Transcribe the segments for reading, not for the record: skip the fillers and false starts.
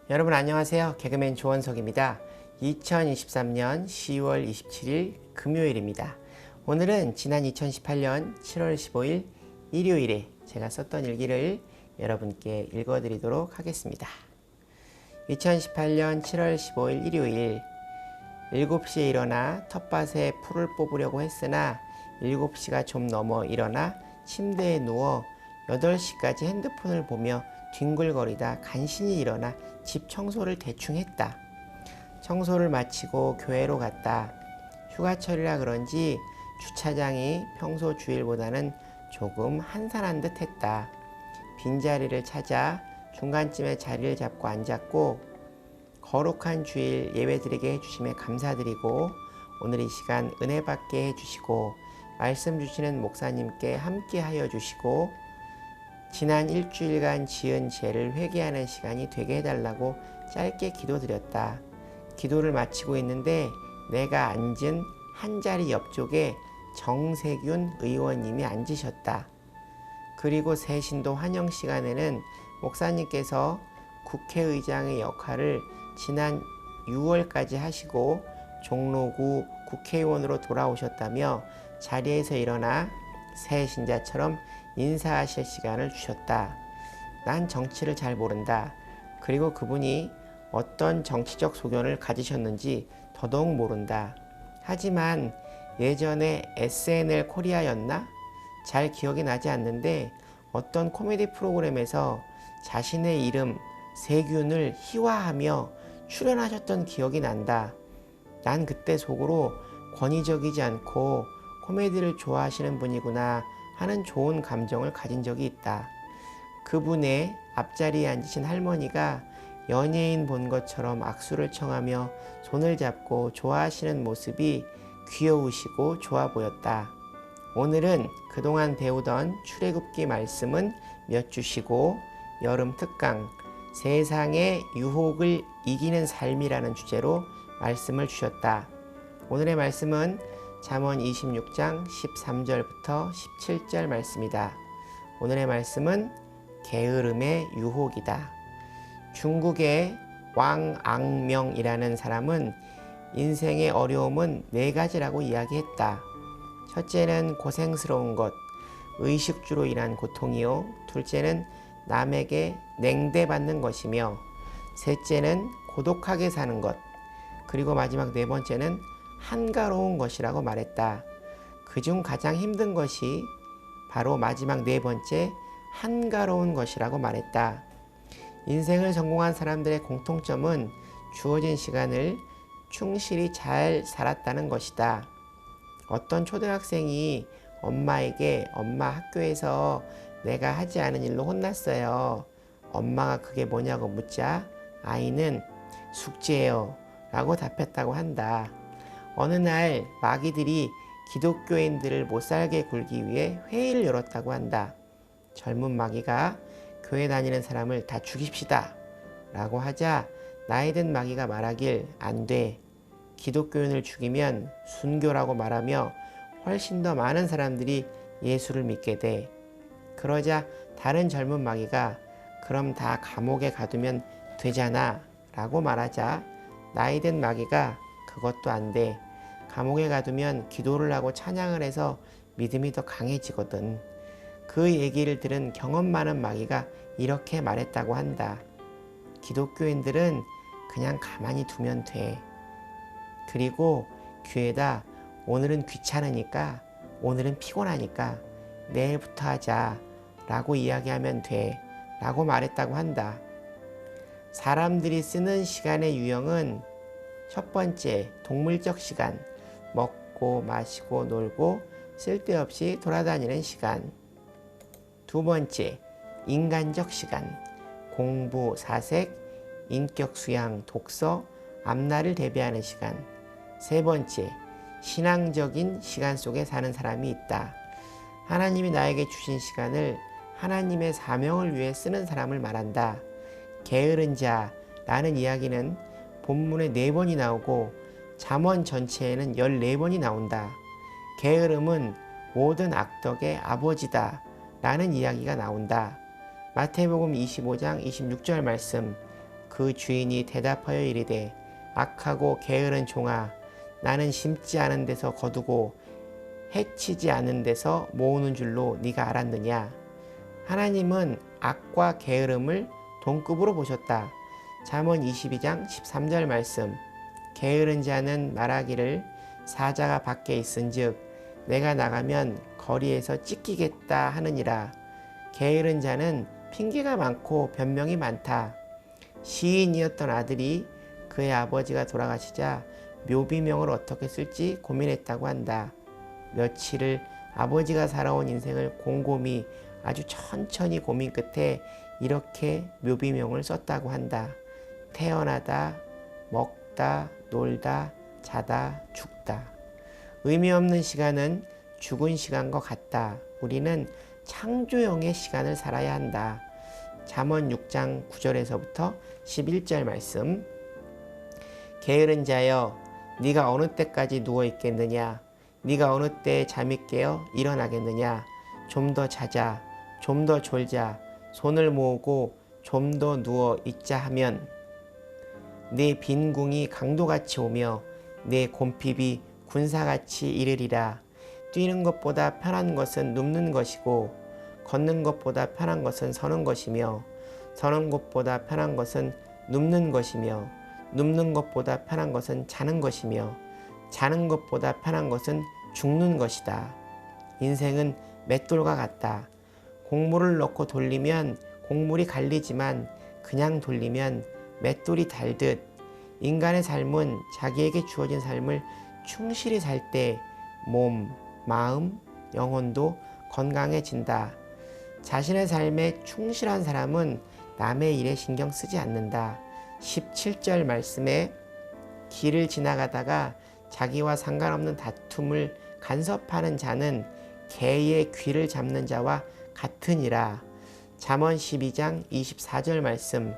여러분 안녕하세요. 개그맨 조원석입니다. 2023년 10월 27일 금요일입니다. 오늘은 지난 2018년 7월 15일 일요일에 제가 썼던 일기를 여러분께 읽어드리도록 하겠습니다. 2018년 7월 15일 일요일 7시에 일어나 텃밭에 풀을 뽑으려고 했으나 7시가 좀 넘어 일어나 침대에 누워 8시까지 핸드폰을 보며 뒹굴거리다 간신히 일어나 집 청소를 대충 했다. 청소를 마치고 교회로 갔다. 휴가철이라 그런지 주차장이 평소 주일보다는 조금 한산한 듯 했다. 빈자리를 찾아 중간쯤에 자리를 잡고 앉았고 거룩한 주일 예배드리게 해주심에 감사드리고 오늘 이 시간 은혜 받게 해주시고 말씀 주시는 목사님께 함께 하여 주시고 지난 일주일간 지은 죄를 회개하는 시간이 되게 해달라고 짧게 기도드렸다. 기도를 마치고 있는데 내가 앉은 한자리 옆쪽에 정세균 의원님이 앉으셨다. 그리고 새신도 환영 시간에는 목사님께서 국회의장의 역할을 지난 6월까지 하시고 종로구 국회의원으로 돌아오셨다며 자리에서 일어나 새 신자처럼 인사하실 시간을 주셨다. 난 정치를 잘 모른다. 그리고 그분이 어떤 정치적 소견을 가지셨는지 더더욱 모른다. 하지만 예전에 SNL 코리아였나? 잘 기억이 나지 않는데 어떤 코미디 프로그램에서 자신의 이름 세균을 희화하며 출연하셨던 기억이 난다. 난 그때 속으로 권위적이지 않고 코미디를 좋아하시는 분이구나 하는 좋은 감정을 가진 적이 있다. 그분의 앞자리에 앉으신 할머니가 연예인 본 것처럼 악수를 청하며 손을 잡고 좋아하시는 모습이 귀여우시고 좋아 보였다. 오늘은 그동안 배우던 출애굽기 말씀은 몇 주시고 여름 특강 세상의 유혹을 이기는 삶이라는 주제로 말씀을 주셨다. 오늘의 말씀은 잠언 26장 13절부터 17절 말씀이다. 오늘의 말씀은 게으름의 유혹이다. 중국의 왕앙명이라는 사람은 인생의 어려움은 4가지라고 이야기했다. 첫째는 고생스러운 것, 의식주로 인한 고통이요. 둘째는 남에게 냉대받는 것이며 셋째는 고독하게 사는 것, 그리고 마지막 4번째는 한가로운 것이라고 말했다. 그중 가장 힘든 것이 바로 마지막 4번째 한가로운 것이라고 말했다. 인생을 성공한 사람들의 공통점은 주어진 시간을 충실히 잘 살았다는 것이다. 어떤 초등학생이 엄마에게 엄마 학교에서 내가 하지 않은 일로 혼났어요. 엄마가 그게 뭐냐고 묻자 아이는 숙제예요 라고 답했다고 한다. 어느 날 마귀들이 기독교인들을 못살게 굴기 위해 회의를 열었다고 한다. 젊은 마귀가 교회 다니는 사람을 다 죽입시다 라고 하자 나이든 마귀가 말하길 안 돼. 기독교인을 죽이면 순교라고 말하며 훨씬 더 많은 사람들이 예수를 믿게 돼. 그러자 다른 젊은 마귀가 그럼 다 감옥에 가두면 되잖아 라고 말하자 나이든 마귀가 그것도 안 돼. 감옥에 가두면 기도를 하고 찬양을 해서 믿음이 더 강해지거든. 그 얘기를 들은 경험 많은 마귀가 이렇게 말했다고 한다. 기독교인들은 그냥 가만히 두면 돼. 그리고 귀에다 오늘은 귀찮으니까 오늘은 피곤하니까 내일부터 하자 라고 이야기하면 돼 라고 말했다고 한다. 사람들이 쓰는 시간의 유형은 첫 번째 동물적 시간, 먹고 마시고 놀고 쓸데없이 돌아다니는 시간. 두 번째 인간적 시간, 공부, 사색, 인격 수양, 독서, 앞날을 대비하는 시간. 세 번째 신앙적인 시간 속에 사는 사람이 있다. 하나님이 나에게 주신 시간을 하나님의 사명을 위해 쓰는 사람을 말한다. 게으른 자라는 이야기는 본문에 4번이 나오고 잠언 전체에는 14번이 나온다. 게으름은 모든 악덕의 아버지다 라는 이야기가 나온다. 마태복음 25장 26절 말씀, 그 주인이 대답하여 이르되 악하고 게으른 종아, 나는 심지 않은 데서 거두고 해치지 않은 데서 모으는 줄로 네가 알았느냐. 하나님은 악과 게으름을 동급으로 보셨다. 잠언 22장 13절 말씀. 게으른 자는 말하기를 사자가 밖에 있은즉 내가 나가면 거리에서 찢기겠다 하느니라. 게으른 자는 핑계가 많고 변명이 많다. 시인이었던 아들이 그의 아버지가 돌아가시자 묘비명을 어떻게 쓸지 고민했다고 한다. 며칠을 아버지가 살아온 인생을 곰곰이 아주 천천히 고민 끝에 이렇게 묘비명을 썼다고 한다. 태어나다, 먹다, 놀다, 자다, 죽다. 의미 없는 시간은 죽은 시간과 같다. 우리는 창조형의 시간을 살아야 한다. 잠언 6장 9절에서부터 11절 말씀. 게으른 자여, 네가 어느 때까지 누워 있겠느냐? 네가 어느 때에 잠이 깨어 일어나겠느냐? 좀 더 자자, 좀 더 졸자, 손을 모으고 좀 더 누워 있자 하면 네 빈궁이 강도같이 오며 네 곰핍이 군사같이 이르리라. 뛰는 것보다 편한 것은 눕는 것이고 걷는 것보다 편한 것은 서는 것이며 서는 것보다 편한 것은 눕는 것이며 눕는 것보다 편한 것은 자는 것이며 자는 것보다 편한 것은 죽는 것이다. 인생은 맷돌과 같다. 곡물을 넣고 돌리면 곡물이 갈리지만 그냥 돌리면 맷돌이 달듯 인간의 삶은 자기에게 주어진 삶을 충실히 살 때 몸, 마음, 영혼도 건강해진다. 자신의 삶에 충실한 사람은 남의 일에 신경 쓰지 않는다. 17절 말씀에 길을 지나가다가 자기와 상관없는 다툼을 간섭하는 자는 개의 귀를 잡는 자와 같으니라. 잠언 12장 24절 말씀.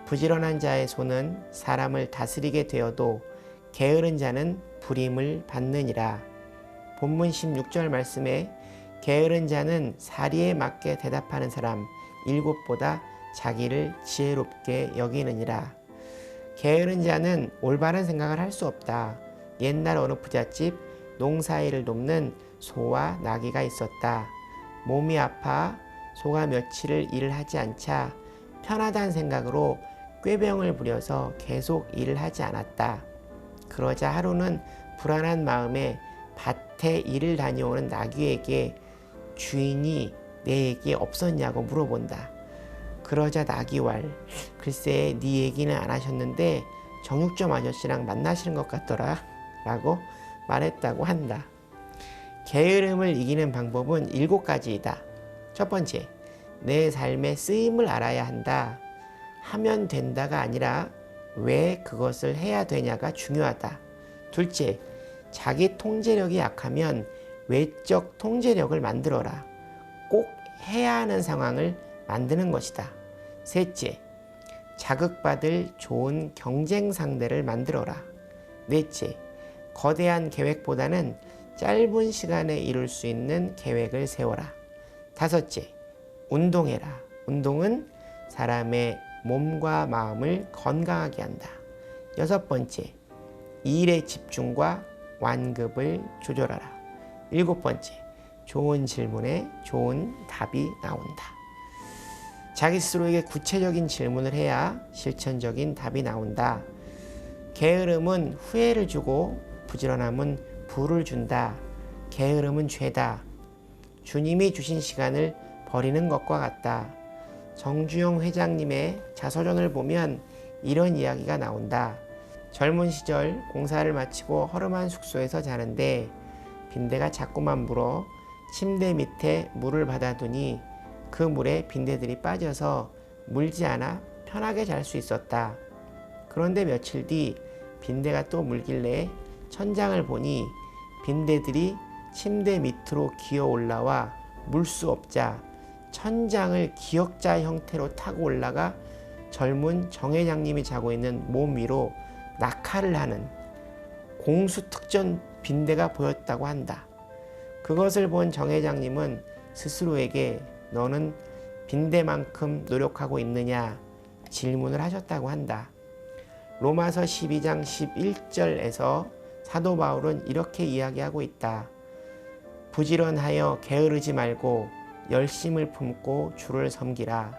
부지런한 자의 손은 사람을 다스리게 되어도 게으른 자는 불임을 받느니라. 본문 16절 말씀에 게으른 자는 사리에 맞게 대답하는 사람 일곱보다 자기를 지혜롭게 여기느니라. 게으른 자는 올바른 생각을 할 수 없다. 옛날 어느 부잣집 농사일을 돕는 소와 나귀가 있었다. 몸이 아파 소가 며칠을 일을 하지 않자 편하다는 생각으로 꾀병을 부려서 계속 일을 하지 않았다. 그러자 하루는 불안한 마음에 밭에 일을 다녀오는 나귀에게 주인이 내 얘기 없었냐고 물어본다. 그러자 나귀왈, 글쎄 네 얘기는 안 하셨는데 정육점 아저씨랑 만나시는 것 같더라 라고 말했다고 한다. 게으름을 이기는 방법은 7가지이다. 첫 번째, 내 삶의 쓰임을 알아야 한다. 하면 된다가 아니라 왜 그것을 해야 되냐가 중요하다. 둘째, 자기 통제력이 약하면 외적 통제력을 만들어라. 꼭 해야 하는 상황을 만드는 것이다. 셋째, 자극받을 좋은 경쟁 상대를 만들어라. 넷째, 거대한 계획보다는 짧은 시간에 이룰 수 있는 계획을 세워라. 다섯째, 운동해라. 운동은 사람의 몸과 마음을 건강하게 한다. 여섯 번째, 일의 집중과 완급을 조절하라. 일곱 번째, 좋은 질문에 좋은 답이 나온다. 자기 스스로에게 구체적인 질문을 해야 실천적인 답이 나온다. 게으름은 후회를 주고 부지런함은 부를 준다. 게으름은 죄다. 주님이 주신 시간을 버리는 것과 같다. 정주영 회장님의 자서전을 보면 이런 이야기가 나온다. 젊은 시절 공사를 마치고 허름한 숙소에서 자는데 빈대가 자꾸만 물어 침대 밑에 물을 받아두니 그 물에 빈대들이 빠져서 물지 않아 편하게 잘 수 있었다. 그런데 며칠 뒤 빈대가 또 물길래 천장을 보니 빈대들이 침대 밑으로 기어 올라와 물 수 없자 천장을 기역자 형태로 타고 올라가 젊은 정 회장님이 자고 있는 몸 위로 낙하를 하는 공수특전 빈대가 보였다고 한다. 그것을 본 정 회장님은 스스로에게 너는 빈대만큼 노력하고 있느냐? 질문을 하셨다고 한다. 로마서 12장 11절에서 사도 바울은 이렇게 이야기하고 있다. 부지런하여 게으르지 말고 열심을 품고 주를 섬기라.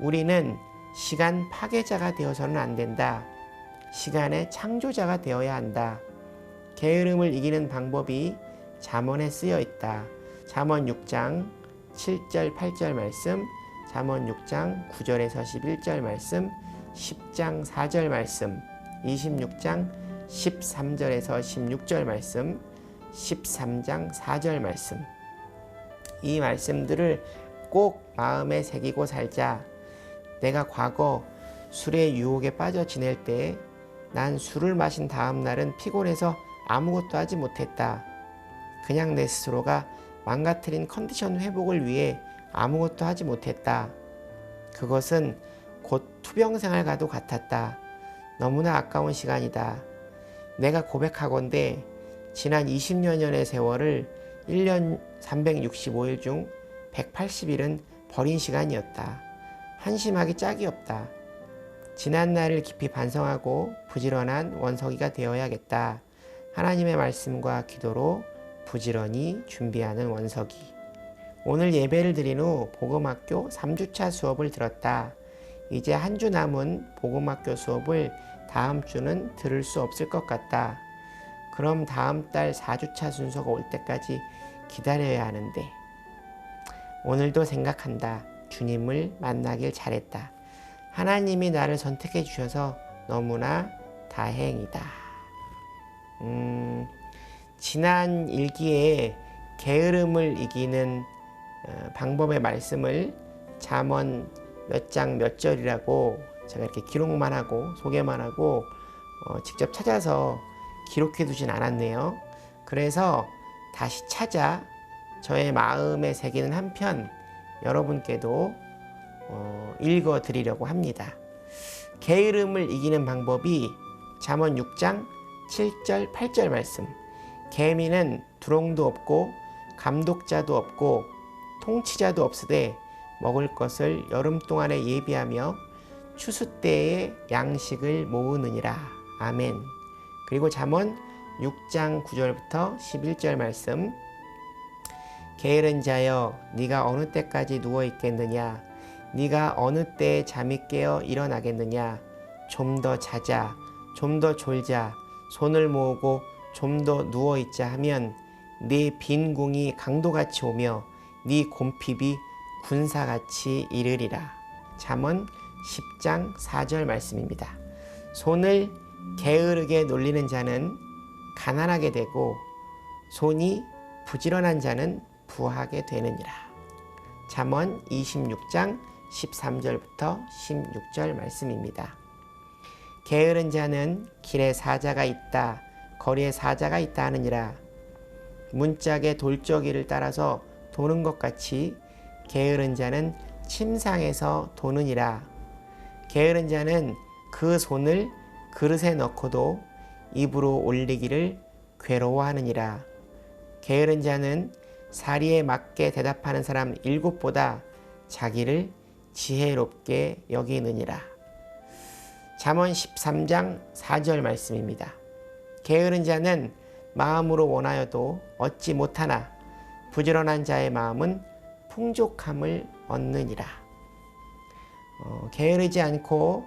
우리는 시간 파괴자가 되어서는 안 된다. 시간의 창조자가 되어야 한다. 게으름을 이기는 방법이 잠언에 쓰여 있다. 잠언 6장 7절 8절 말씀, 잠언 6장 9절에서 11절 말씀, 10장 4절 말씀, 26장 13절에서 16절 말씀, 13장 4절 말씀. 이 말씀들을 꼭 마음에 새기고 살자. 내가 과거 술의 유혹에 빠져 지낼 때 난 술을 마신 다음 날은 피곤해서 아무것도 하지 못했다. 그냥 내 스스로가 망가뜨린 컨디션 회복을 위해 아무것도 하지 못했다. 그것은 곧 투병 생활과도 같았다. 너무나 아까운 시간이다. 내가 고백하건대 지난 20여 년의 세월을 1년 365일 중 180일은 버린 시간이었다. 한심하기 짝이 없다. 지난 날을 깊이 반성하고 부지런한 원석이가 되어야겠다. 하나님의 말씀과 기도로 부지런히 준비하는 원석이. 오늘 예배를 드린 후 복음학교 3주차 수업을 들었다. 이제 한 주 남은 복음학교 수업을 다음 주는 들을 수 없을 것 같다. 그럼 다음 달 4주차 순서가 올 때까지 기다려야 하는데. 오늘도 생각한다. 주님을 만나길 잘했다. 하나님이 나를 선택해 주셔서 너무나 다행이다. 지난 일기에 게으름을 이기는 방법의 말씀을 잠언 몇 장 몇 절이라고 제가 이렇게 기록만 하고 소개만 하고 직접 찾아서 기록해 두진 않았네요. 그래서 다시 찾아 저의 마음에 새기는 한편 여러분께도 읽어 드리려고 합니다. 게으름을 이기는 방법이 잠언 6장 7절 8절 말씀. 계미는 두롱도 없고 감독자도 없고 통치자도 없으되 먹을 것을 여름 동안에 예비하며 추수 때에 양식을 모으느니라. 아멘. 그리고 잠언 6장 9절부터 11절 말씀. 게으른 자여 네가 어느 때까지 누워 있겠느냐. 네가 어느 때에 잠이 깨어 일어나겠느냐. 좀 더 자자. 좀 더 졸자. 손을 모으고 좀 더 누워 있자 하면 네 빈궁이 강도같이 오며 네 곰핍이 군사같이 이르리라. 잠언 10장 4절 말씀입니다. 손을 게으르게 놀리는 자는 가난하게 되고 손이 부지런한 자는 부하게 되느니라. 잠언 26장 13절부터 16절 말씀입니다. 게으른 자는 길에 사자가 있다. 거리에 사자가 있다 하느니라. 문짝의 돌적이를 따라서 도는 것 같이 게으른 자는 침상에서 도느니라. 게으른 자는 그 손을 그릇에 넣고도 입으로 올리기를 괴로워하느니라. 게으른 자는 사리에 맞게 대답하는 사람 7보다 자기를 지혜롭게 여기느니라. 잠언 13장 4절 말씀입니다. 게으른 자는 마음으로 원하여도 얻지 못하나 부지런한 자의 마음은 풍족함을 얻느니라. 게으르지 않고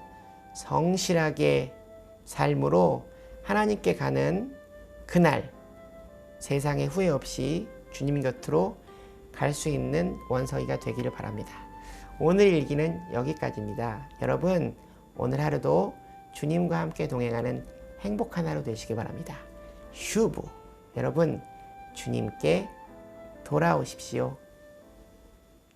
성실하게 삶으로 하나님께 가는 그날 세상에 후회 없이 주님 곁으로 갈 수 있는 원석이가 되기를 바랍니다. 오늘 일기는 여기까지입니다. 여러분 오늘 하루도 주님과 함께 동행하는 행복한 하루 되시기 바랍니다. 슈브 여러분 주님께 돌아오십시오.